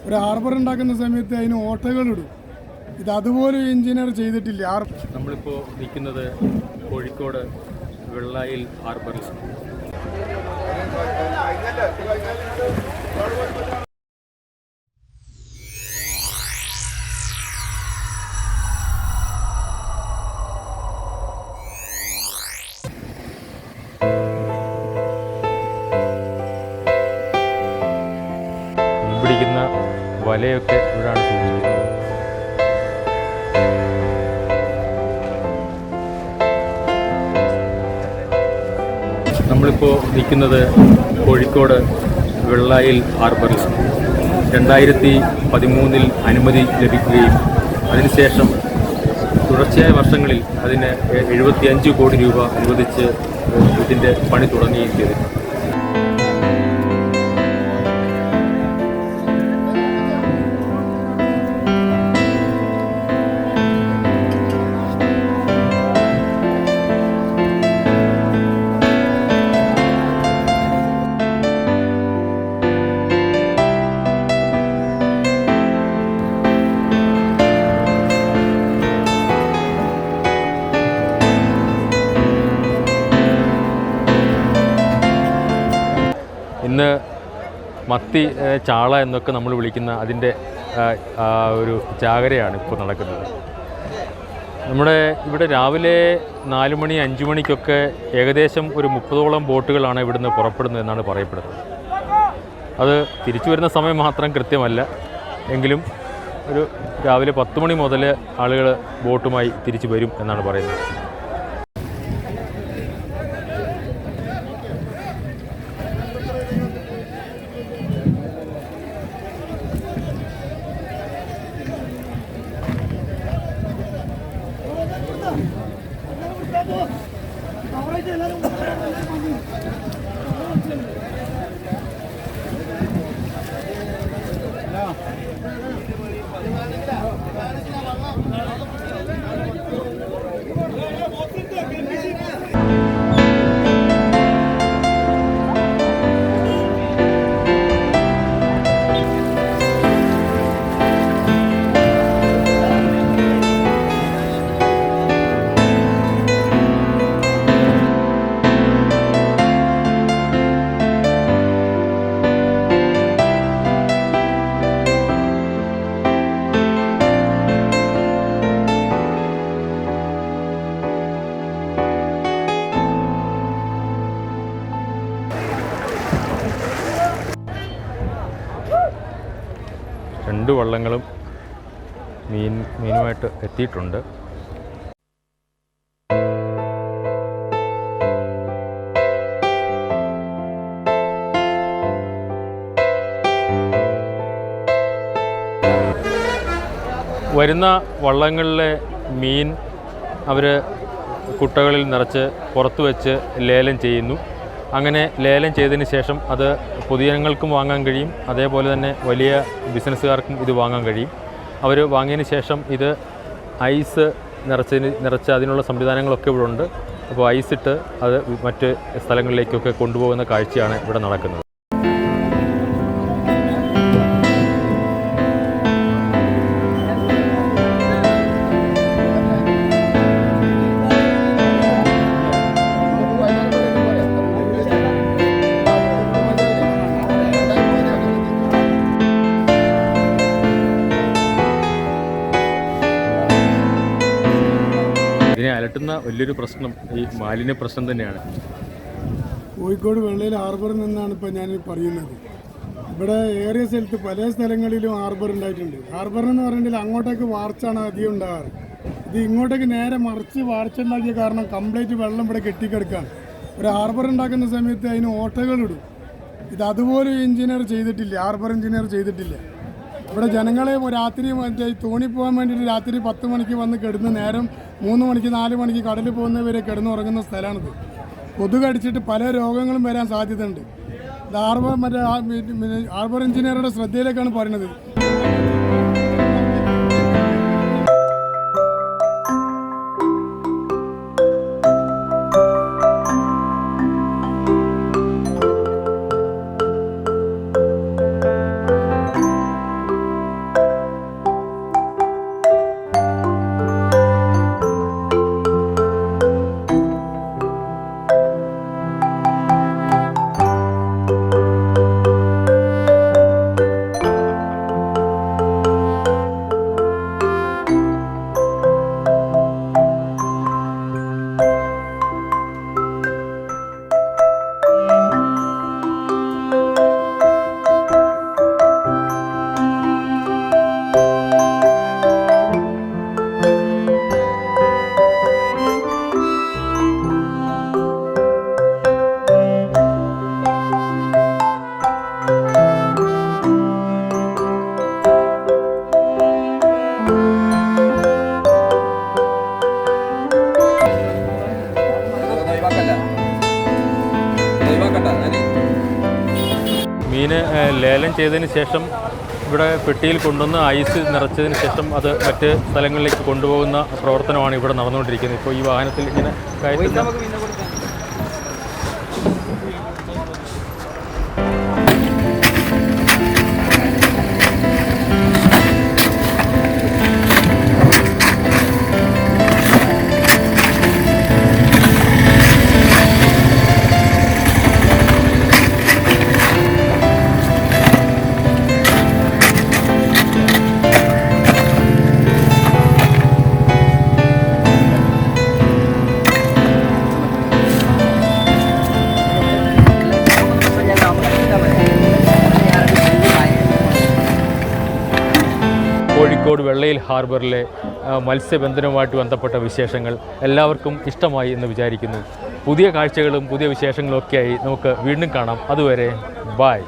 ഒരു ഹാർബർ ഉണ്ടാക്കുന്ന സമയത്ത് അതിന് ഓട്ടകളിടും. ഇത് അതുപോലെ എഞ്ചിനീയർ ചെയ്തിട്ടില്ല. നമ്മളിപ്പോൾ നിൽക്കുന്നത് കോഴിക്കോട് വെള്ളായിൽ ഹാർബറിൽ. പിടിക്കുന്ന വലയൊക്കെ ഇവിടെയാണ് സൂക്ഷിക്കുന്നത്. നമ്മളിപ്പോൾ നിൽക്കുന്നത് കോഴിക്കോട് വെള്ളായിൽ ഹാർബറിൽ. 2013 അനുമതി ലഭിക്കുകയും അതിനുശേഷം തുടർച്ചയായ വർഷങ്ങളിൽ അതിന് 75 കോടി രൂപ അനുവദിച്ച് ഇതിൻ്റെ പണി തുടങ്ങുകയും ചെയ്തു. ഇന്ന് മത്തി, ചാള എന്നൊക്കെ നമ്മൾ വിളിക്കുന്ന അതിൻ്റെ ഒരു ചാകരയാണ് ഇപ്പോൾ നടക്കുന്നത്. നമ്മുടെ ഇവിടെ രാവിലെ 4 മണി 5 മണിക്കൊക്കെ ഏകദേശം ഒരു 30ഓളം ബോട്ടുകളാണ് ഇവിടുന്ന് പുറപ്പെടുന്നത് എന്നാണ് പറയപ്പെടുന്നത്. അത് തിരിച്ചു വരുന്ന സമയം മാത്രം കൃത്യമല്ല എങ്കിലും ഒരു രാവിലെ 10 മണി മുതൽ ആളുകൾ ബോട്ടുമായി തിരിച്ചു വരും എന്നാണ് പറയുന്നത്. രണ്ട് വള്ളങ്ങളും മീനുമായിട്ട് എത്തിയിട്ടുണ്ട്. വരുന്ന വള്ളങ്ങളിലെ മീൻ അവർ കുട്ടകളിൽ നിറച്ച് പുറത്തു വെച്ച് ലേലം ചെയ്യുന്നു. അങ്ങനെ ലേലം ചെയ്തതിന് ശേഷം അത് പൊതുജനങ്ങൾക്കും വാങ്ങാൻ കഴിയും, അതേപോലെ തന്നെ വലിയ ബിസിനസ്സുകാർക്കും ഇത് വാങ്ങാൻ കഴിയും. അവർ വാങ്ങിയതിന് ശേഷം ഇത് ഐസ് നിറച്ച് അതിനുള്ള സംവിധാനങ്ങളൊക്കെ ഇവിടെ ഉണ്ട്. അപ്പോൾ ഐസിട്ട് അത് മറ്റ് സ്ഥലങ്ങളിലേക്കൊക്കെ കൊണ്ടുപോകുന്ന കാഴ്ചയാണ് ഇവിടെ നടക്കുന്നത്. ഇതിനെ അലട്ടുന്ന വലിയൊരു പ്രശ്നം ഈ മാലിന്യ പ്രശ്നം തന്നെയാണ്. കോഴിക്കോട് വെള്ളയിൽ ഹാർബറിൽ നിന്നാണ് ഇപ്പോൾ ഞാൻ പറയുന്നത്. ഇവിടെ ഏറിയ സ്ഥലത്ത് പല സ്ഥലങ്ങളിലും ഹാർബർ ഉണ്ടായിട്ടുണ്ട്. ഹാർബറെന്ന് പറഞ്ഞിട്ടുണ്ടെങ്കിൽ അങ്ങോട്ടേക്ക് വാർച്ചാണ് അധികം ഉണ്ടാകാറ്. ഇത് ഇങ്ങോട്ടേക്ക് നേരെ മറിച്ച് വാർച്ചുണ്ടാക്കിയ കാരണം കംപ്ലീറ്റ് വെള്ളം ഇവിടെ കെട്ടിക്കിടക്കുകയാണ്. ഒരു ഹാർബർ ഉണ്ടാക്കുന്ന സമയത്ത് അതിന് ഓട്ടകളിടും. ഇത് അതുപോലെ എഞ്ചിനീയർ ചെയ്തിട്ടില്ല, ഹാർബർ എഞ്ചിനീയർ ചെയ്തിട്ടില്ല. ഇവിടെ ജനങ്ങളെ രാത്രി മറ്റേ തോണി പോകാൻ വേണ്ടിയിട്ട് രാത്രി 10 മണിക്ക് വന്ന് കിടന്ന് നേരം 3 മണിക്ക് 4 മണിക്ക് കടലിൽ പോകുന്നവരെ കിടന്നുറങ്ങുന്ന സ്ഥലമാണിത്. കൊതുക് കടിച്ചിട്ട് പല രോഗങ്ങളും വരാൻ സാധ്യതയുണ്ട്. ഇത് ഹാർബർ എഞ്ചിനീയറുടെ ശ്രദ്ധയിലേക്കാണ് പറയുന്നത്. ചെയ്തതിന് ശേഷം ഇവിടെ പെട്ടിയിൽ കൊണ്ടുവന്ന് ഐസ് നിറച്ചതിന് ശേഷം അത് മറ്റ് സ്ഥലങ്ങളിലേക്ക് കൊണ്ടുപോകുന്ന പ്രവർത്തനമാണ് ഇവിടെ നടന്നുകൊണ്ടിരിക്കുന്നത്. ഇപ്പോൾ ഈ വാഹനത്തിൽ ഇങ്ങനെ കയറ്റുന്ന കോഴിക്കോട് വെള്ളയിൽ ഹാർബറിലെ മത്സ്യബന്ധനവുമായിട്ട് ബന്ധപ്പെട്ട വിശേഷങ്ങൾ എല്ലാവർക്കും ഇഷ്ടമായി എന്ന് വിചാരിക്കുന്നു. പുതിയ കാഴ്ചകളും പുതിയ വിശേഷങ്ങളും ഒക്കെയായി നമുക്ക് വീണ്ടും കാണാം. അതുവരെ ബായ്.